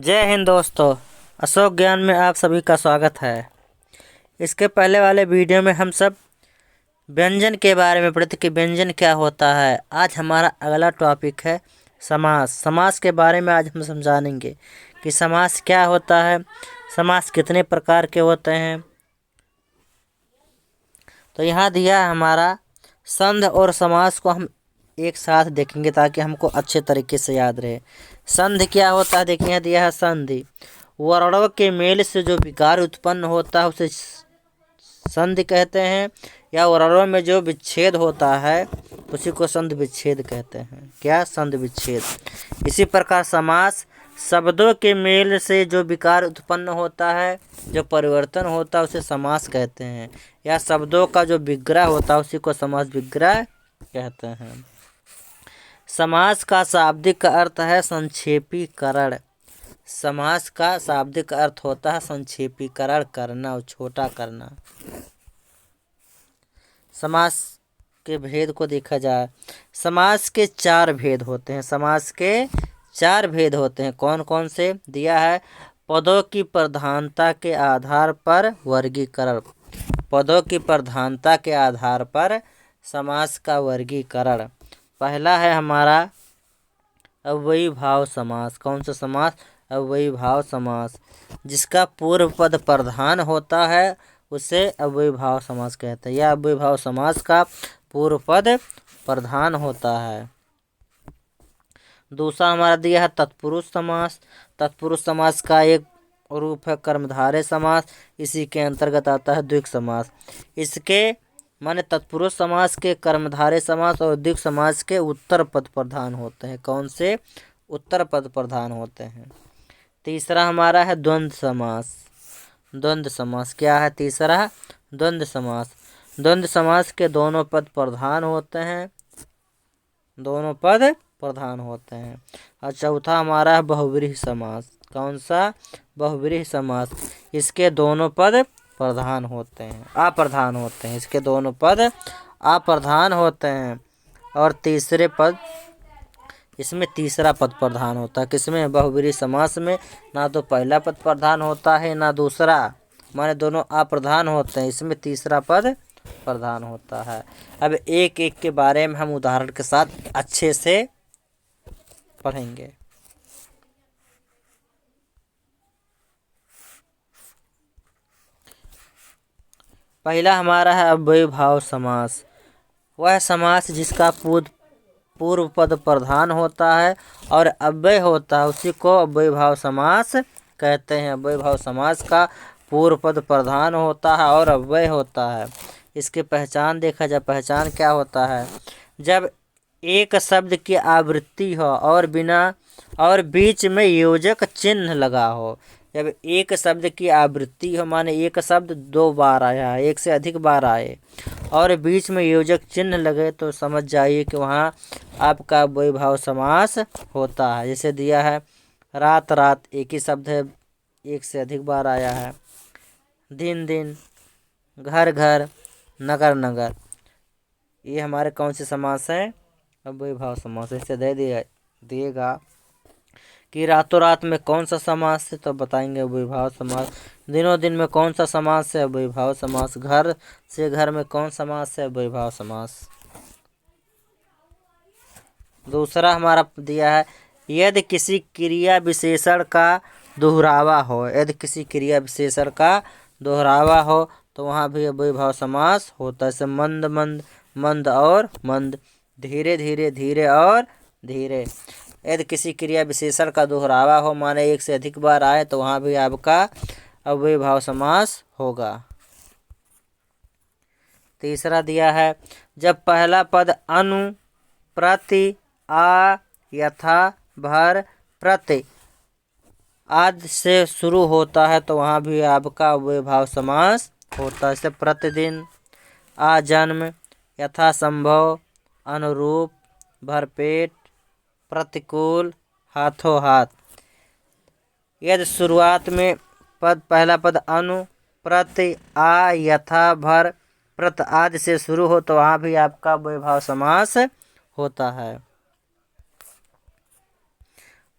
जय हिंद दोस्तों। अशोक ज्ञान में आप सभी का स्वागत है। इसके पहले वाले वीडियो में हम सब व्यंजन के बारे में पढ़े थे कि व्यंजन क्या होता है। आज हमारा अगला टॉपिक है समास। समास के बारे में आज हम समझाएंगे कि समास क्या होता है, समास कितने प्रकार के होते हैं। तो यहाँ दिया है हमारा संधि और समास को हम एक साथ देखेंगे ताकि हमको अच्छे तरीके से याद रहे। संधि क्या होता है, देखिए यहाँ दिया है संधि। वर्णों के मेल से जो विकार उत्पन्न होता है उसे संधि कहते हैं, या वर्णों में जो विच्छेद होता है उसी को संधि विच्छेद कहते हैं। क्या? संधि विच्छेद। इसी प्रकार समास शब्दों के मेल से जो विकार उत्पन्न होता है, जो परिवर्तन होता है उसे समास कहते हैं, या शब्दों का जो विग्रह होता है उसी को समास विग्रह कहते हैं। समास का शाब्दिक अर्थ है संक्षेपीकरण। समास का शाब्दिक अर्थ होता है संक्षेपीकरण करना और छोटा करना। समास के भेद को देखा जाए, समास के चार भेद होते हैं। समास के चार भेद होते हैं। कौन कौन से? दिया है पदों की प्रधानता के आधार पर वर्गीकरण। पदों की प्रधानता के आधार पर समास का वर्गीकरण। पहला है हमारा अव्ययीभाव समास। कौन सा समास? अव्ययीभाव समास। जिसका पूर्व पद प्रधान होता है उसे अव्ययीभाव समास कहते हैं, या अव्ययीभाव समास का पूर्व पद प्रधान होता है। दूसरा हमारा दिया है तत्पुरुष समास। तत्पुरुष समास का एक रूप है कर्मधारय समास। इसी के अंतर्गत आता है द्विक समास। इसके माने तत्पुरुष समास के कर्मधारय समास और द्विक समास के उत्तर पद प्रधान होते हैं। कौन से? उत्तर पद प्रधान होते हैं। तीसरा हमारा है द्वंद्व समास। द्वंद्व समास क्या है? तीसरा द्वंद्व समास। द्वंद्व समास के दोनों पद प्रधान होते हैं। दोनों पद प्रधान होते हैं। और चौथा हमारा है बहुव्रीहि समास। कौन सा? बहुव्रीहि समास। इसके दोनों पद प्रधान होते हैं, अप्रधान होते हैं। इसके दोनों पद अप्रधान होते हैं। और तीसरे पद, इसमें तीसरा पद प्रधान होता है। किसमें? बहुव्रीहि समास में ना तो पहला पद प्रधान होता है ना दूसरा, माने दोनों अप्रधान होते हैं। इसमें तीसरा पद प्रधान होता है। अब एक एक के बारे में हम उदाहरण के साथ अच्छे से पढ़ेंगे। पहला हमारा है अव्ययीभाव समास। वह समास जिसका पूर्व पद प्रधान होता है और अव्यय होता है उसी को अव्ययीभाव समास कहते हैं। अव्ययीभाव समास का पूर्व पद प्रधान होता है और अव्यय होता है। इसकी पहचान देखा जाए, पहचान क्या होता है? जब एक शब्द की आवृत्ति हो और बीच में योजक चिन्ह लगा हो। जब एक शब्द की आवृत्ति हो माने एक शब्द दो बार आया है, एक से अधिक बार आए, और बीच में योजक चिन्ह लगे तो समझ जाइए कि वहाँ आपका अव्ययीभाव समास होता है। जैसे दिया है रात रात, एक ही शब्द है, एक से अधिक बार आया है। दिन दिन, घर घर, नगर नगर, ये हमारे कौन से समास हैं? अव्ययीभाव समास। इससे दिएगा कि रातों रात में कौन सा समास है तो बताएंगे अव्ययीभाव समास। दिनों दिन में कौन सा समास है? अव्ययीभाव समास। घर से घर में कौन समास है? अव्ययीभाव समास। दूसरा हमारा दिया है यदि किसी क्रिया विशेषण का दोहरावा हो। यदि किसी क्रिया विशेषण का दोहरावा हो तो वहाँ भी अव्ययीभाव समास होता है। जैसे मंद मंद, मंद और मंद, धीरे धीरे, धीरे और धीरे। यदि किसी क्रिया विशेषण का दोहरावा हो माने एक से अधिक बार आए तो वहाँ भी आपका अव्ययीभाव समास होगा। तीसरा दिया है जब पहला पद अनु, प्रति, आ, यथा, भर, प्रति आदि से शुरू होता है तो वहाँ भी आपका अव्ययीभाव समास होता है। जैसे प्रतिदिन, आजन्म, यथासंभव, अनुरूप, भरपेट, प्रतिकूल, हाथों हाथ। यदि शुरुआत में पहला पद अनु, प्रति, आ, यथा, भर, प्रत आदि से शुरू हो तो वहाँ भी आपका अव्ययीभाव समास होता है।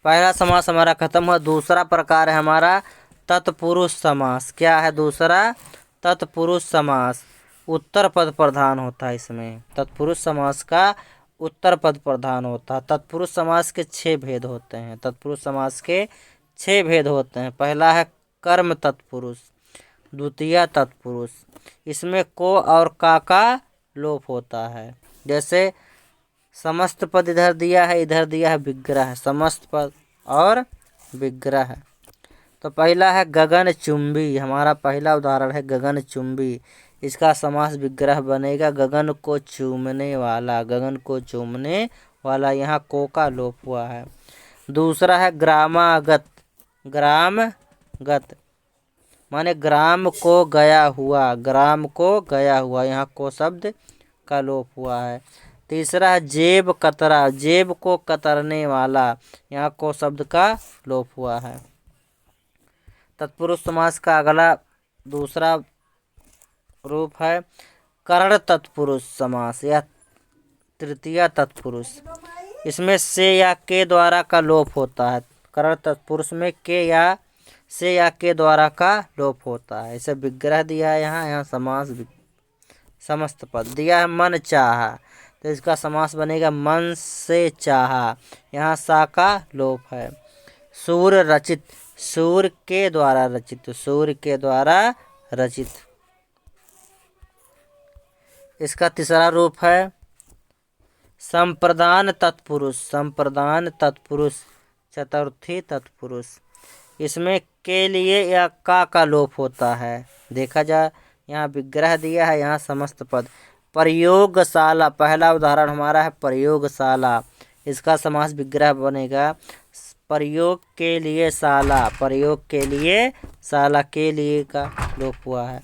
पहला समास हमारा खत्म हुआ। दूसरा प्रकार है हमारा तत्पुरुष समास। क्या है दूसरा? तत्पुरुष समास। उत्तर पद प्रधान होता है इसमें। तत्पुरुष समास का उत्तर पद प्रधान होता है। तत्पुरुष समास के 6 भेद होते हैं। तत्पुरुष समास के 6 भेद होते हैं। पहला है कर्म तत्पुरुष, द्वितीय तत्पुरुष। इसमें को और का लोप होता है। जैसे समस्त पद इधर दिया है, इधर दिया है विग्रह। समस्त पद और विग्रह। तो पहला है गगन चुंबी। हमारा पहला उदाहरण है गगन चुंबी। इसका समास विग्रह बनेगा गगन को चूमने वाला। गगन को चूमने वाला, यहाँ को का लोप हुआ है। दूसरा है ग्रामागत। ग्रामगत माने ग्राम को गया हुआ। ग्राम को गया हुआ, यहाँ को शब्द का लोप हुआ है। तीसरा है जेब कतरा। जेब को कतरने वाला, यहाँ को शब्द का लोप हुआ है। तत्पुरुष समास का अगला दूसरा रूप है करण तत्पुरुष समास या तृतीय तत्पुरुष। इसमें से या के द्वारा का लोप होता है। करण तत्पुरुष में के या से या के द्वारा का लोप होता है। इसे विग्रह दिया है यहाँ समास समस्त पद दिया है। मन चाहा, तो इसका समास बनेगा मन से चाहा। यहाँ सा का लोप है। सूर रचित, सूर के द्वारा रचित। सूर के द्वारा रचित। इसका तीसरा रूप है संप्रदान तत्पुरुष। संप्रदान तत्पुरुष, चतुर्थी तत्पुरुष। इसमें के लिए या का लोप होता है। देखा जाए यहाँ विग्रह दिया है, यहाँ समस्त पद। प्रयोगशाला, पहला उदाहरण हमारा है प्रयोगशाला। इसका समास विग्रह बनेगा प्रयोग के लिए शाला। प्रयोग के लिए शाला, के लिए का लोप हुआ है।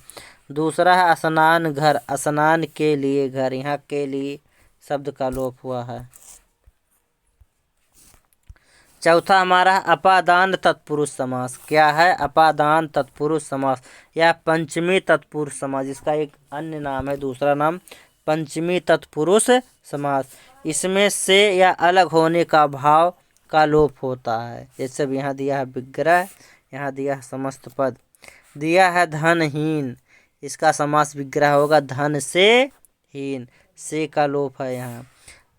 दूसरा है स्नान घर। स्नान के लिए घर, यहाँ के लिए शब्द का लोप हुआ है। चौथा हमारा अपादान तत्पुरुष समास। क्या है? अपादान तत्पुरुष समास या पंचमी तत्पुरुष समास। इसका एक अन्य नाम है, दूसरा नाम पंचमी तत्पुरुष समास। इसमें से या अलग होने का भाव का लोप होता है। जैसे भी यहाँ दिया है विग्रह, यहाँ दिया है समस्त पद। दिया है धनहीन, इसका समास विग्रह होगा धन से हीन। से का लोप है यहाँ।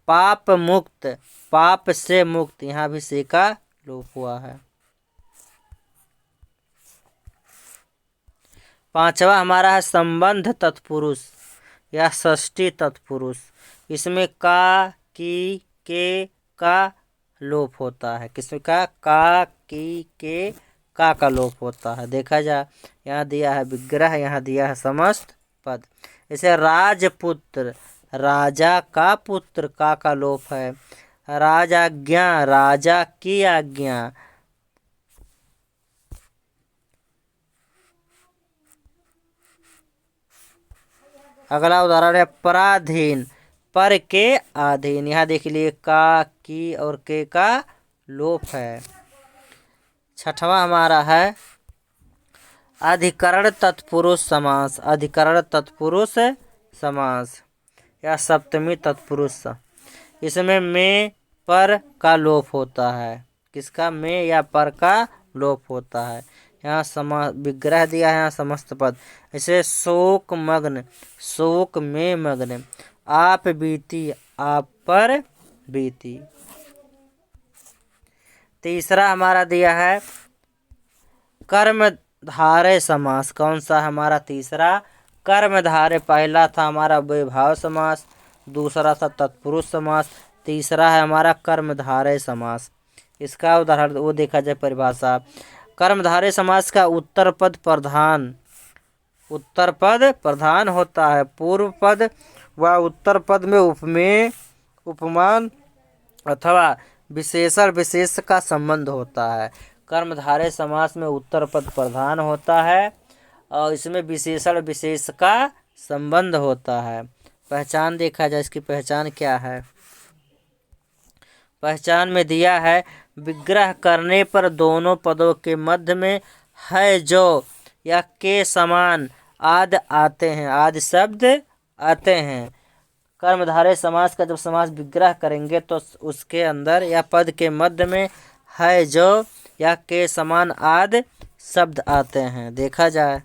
पाप मुक्त, पाप से मुक्त, यहाँ भी से का लोप हुआ है। पांचवा हमारा है संबंध तत्पुरुष या षष्ठी तत्पुरुष। इसमें का, की, के का लोप होता है। किसमें का, की, के, का लोप होता है। देखा जाए यहाँ दिया है विग्रह, यहाँ दिया है समस्त पद। इसे राजपुत्र, राजा का पुत्र, का लोप है। राजाज्ञा, राजा की आज्ञा। अगला उदाहरण है पराधीन, पर के अधीन। यहाँ देख लिए का, की और के का लोप है। छठवां हमारा है अधिकरण तत्पुरुष समास। अधिकरण तत्पुरुष समास या सप्तमी तत्पुरुष। इसमें में पर का लोप होता है। किसका? में या पर का लोप होता है। यहाँ विग्रह दिया है, यहाँ समस्त पद। इसे शोक मग्न, शोक में मग्न। आप बीती, आप पर बीती। तीसरा हमारा दिया है कर्मधारय समास। कौन सा हमारा तीसरा? कर्मधारय। पहला था हमारा अव्ययभाव समास, दूसरा था तत्पुरुष समास, तीसरा है हमारा कर्मधारय समास। इसका उदाहरण वो देखा जाए परिभाषा। कर्मधारय समास का उत्तर पद प्रधान, उत्तर पद प्रधान होता है। पूर्व पद व उत्तर पद में उपमेय, उपमान अथवा विशेषण विशेष का संबंध होता है। कर्मधारय समास में उत्तर पद प्रधान होता है और इसमें विशेषण विशेष का संबंध होता है। पहचान देखा जाए, इसकी पहचान क्या है? पहचान में दिया है विग्रह करने पर दोनों पदों के मध्य में है जो या के समान आदि आते हैं, आदि शब्द आते हैं। कर्मधारय समास का जब समास विग्रह करेंगे तो उसके अंदर या पद के मध्य में है जो या के समान आदि शब्द आते हैं। देखा जाए,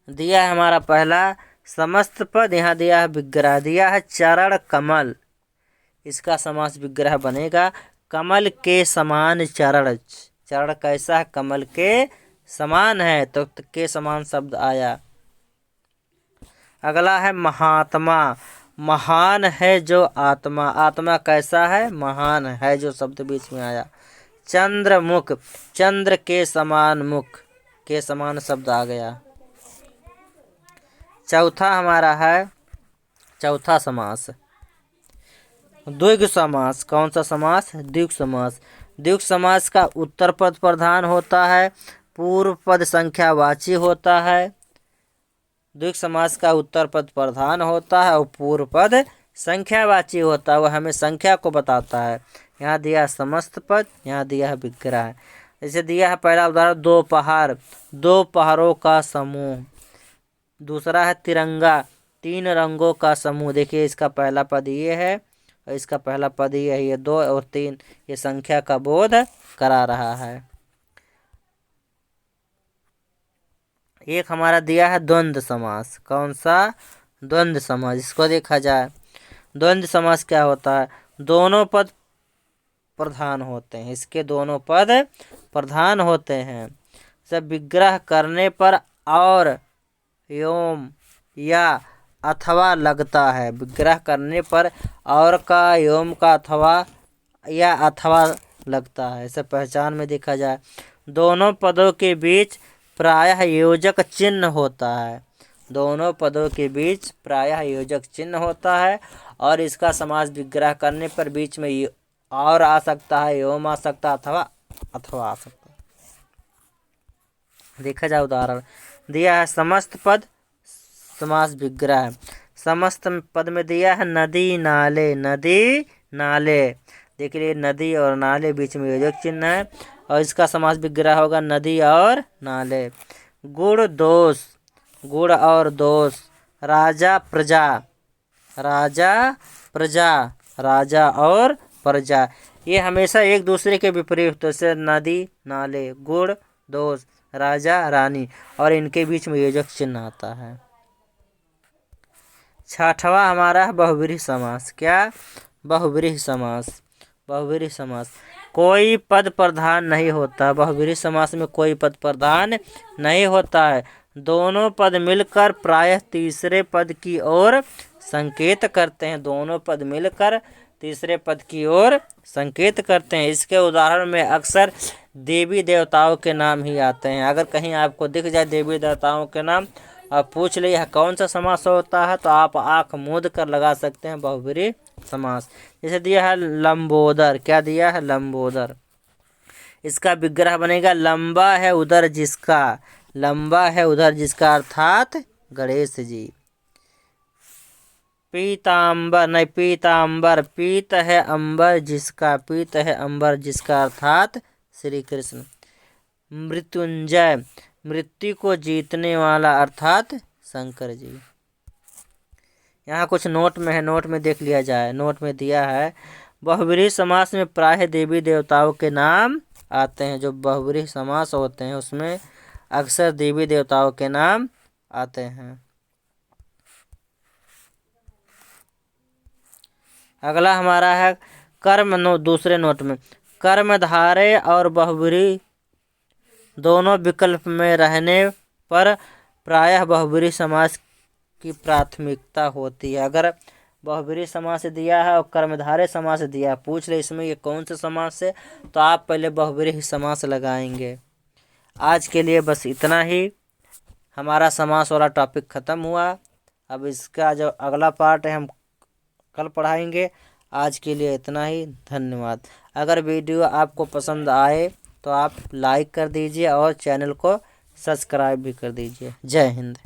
दिया है हमारा पहला समस्त पद, यहाँ दिया है विग्रह, दिया है चरण कमल, इसका समास विग्रह बनेगा कमल के समान चरण। चरण कैसा है? कमल के समान है, तो के समान शब्द आया। अगला है महात्मा, महान है जो आत्मा, आत्मा कैसा है? महान है, जो शब्द बीच में आया। चंद्रमुख, चंद्र के समान मुख, के समान शब्द आ गया। चौथा हमारा है चौथा समास द्विगु समास। कौन सा समास? द्विगु समास। द्विगु समास का उत्तर पद प्रधान होता है, पूर्व पद संख्यावाची होता है। द्विगु समास का उत्तर पद प्रधान होता है और पूर्व पद संख्यावाची होता है, वह हमें संख्या को बताता है। यहाँ दिया समस्त पद, यहाँ दिया है विग्रह। जैसे दिया है पहला उदाहरण दोपहर, दो पहाड़ों का समूह। दूसरा है तिरंगा, तीन रंगों का समूह। देखिए इसका पहला पद ये है और इसका पहला पद ये है, ये 2 और 3, ये संख्या का बोध करा रहा है। एक हमारा दिया है द्वंद्व समास। कौन सा? द्वंद्व समास। इसको देखा जाए, द्वंद्व समास क्या होता है? दोनों पद प्रधान होते हैं, इसके दोनों पद प्रधान होते हैं। सब विग्रह करने पर और एवं या अथवा लगता है। विग्रह करने पर और का, एवं का, अथवा या अथवा लगता है। इसे पहचान में देखा जाए, दोनों पदों के बीच प्रायः योजक चिन्ह होता है। दोनों पदों के बीच प्रायः योजक चिन्ह होता है और इसका समास विग्रह करने पर बीच में और आ सकता है, एवं आ सकता है, अथवा अथवा आ सकता है। देखा जाए उदाहरण दिया है समस्त पद समास विग्रह। समस्त पद में दिया है नदी नाले, नदी नाले। देखिए नदी और नाले बीच में योजक चिन्ह है और इसका समास विग्रह होगा नदी और नाले। गुण दोष, गुण और दोष। राजा प्रजा, राजा प्रजा, राजा और प्रजा, ये हमेशा एक दूसरे के विपरीत। जैसे नदी नाले, गुण दोष, राजा रानी, और इनके बीच में योजक चिन्ह आता है। छठवां हमारा है बहुव्रीहि समास। क्या? बहुव्रीहि समास। बहुव्रीहि समास कोई पद प्रधान नहीं होता। बहुव्रीहि समास में कोई पद प्रधान नहीं होता है। दोनों पद मिलकर प्रायः तीसरे पद की ओर संकेत करते हैं। दोनों पद मिलकर तीसरे पद की ओर संकेत करते हैं। इसके उदाहरण में अक्सर देवी देवताओं के नाम ही आते हैं। अगर कहीं आपको दिख जाए देवी देवताओं के नाम और पूछ ले यह कौन सा समास होता है, तो आप आंख मूंद कर लगा सकते हैं बहुव्रीहि समास। जैसे दिया है लंबोदर। क्या दिया है? लंबोदर। इसका विग्रह बनेगा लंबा है उधर जिसका, लंबा है उधर जिसका, अर्थात गणेश जी। पीताम्बर, नहीं पीताम्बर, पीत है अंबर जिसका, पीत है अंबर जिसका, अर्थात श्री कृष्ण। मृत्युंजय, मृत्यु को जीतने वाला, अर्थात शंकर जी। यहाँ कुछ नोट में है, नोट में देख लिया जाए। नोट में दिया है बहुव्रीहि समास में प्रायः देवी देवताओं के नाम आते हैं। जो बहुव्रीहि समास होते हैं उसमें अक्सर देवी देवताओं के नाम आते हैं। अगला हमारा है कर्म। दूसरे नोट में कर्मधारय और बहुव्रीहि दोनों विकल्प में रहने पर प्रायः बहुव्रीहि समास की प्राथमिकता होती है। अगर बहुव्रीहि समास दिया है और कर्मधारय समास दिया है, पूछ ले इसमें ये कौन सा समास है, तो आप पहले बहुव्रीहि समास लगाएंगे। आज के लिए बस इतना ही। हमारा समास वाला टॉपिक ख़त्म हुआ। अब इसका जो अगला पार्ट है हम कल पढ़ाएंगे। आज के लिए इतना ही। धन्यवाद। अगर वीडियो आपको पसंद आए तो आप लाइक कर दीजिए और चैनल को सब्सक्राइब भी कर दीजिए। जय हिंद।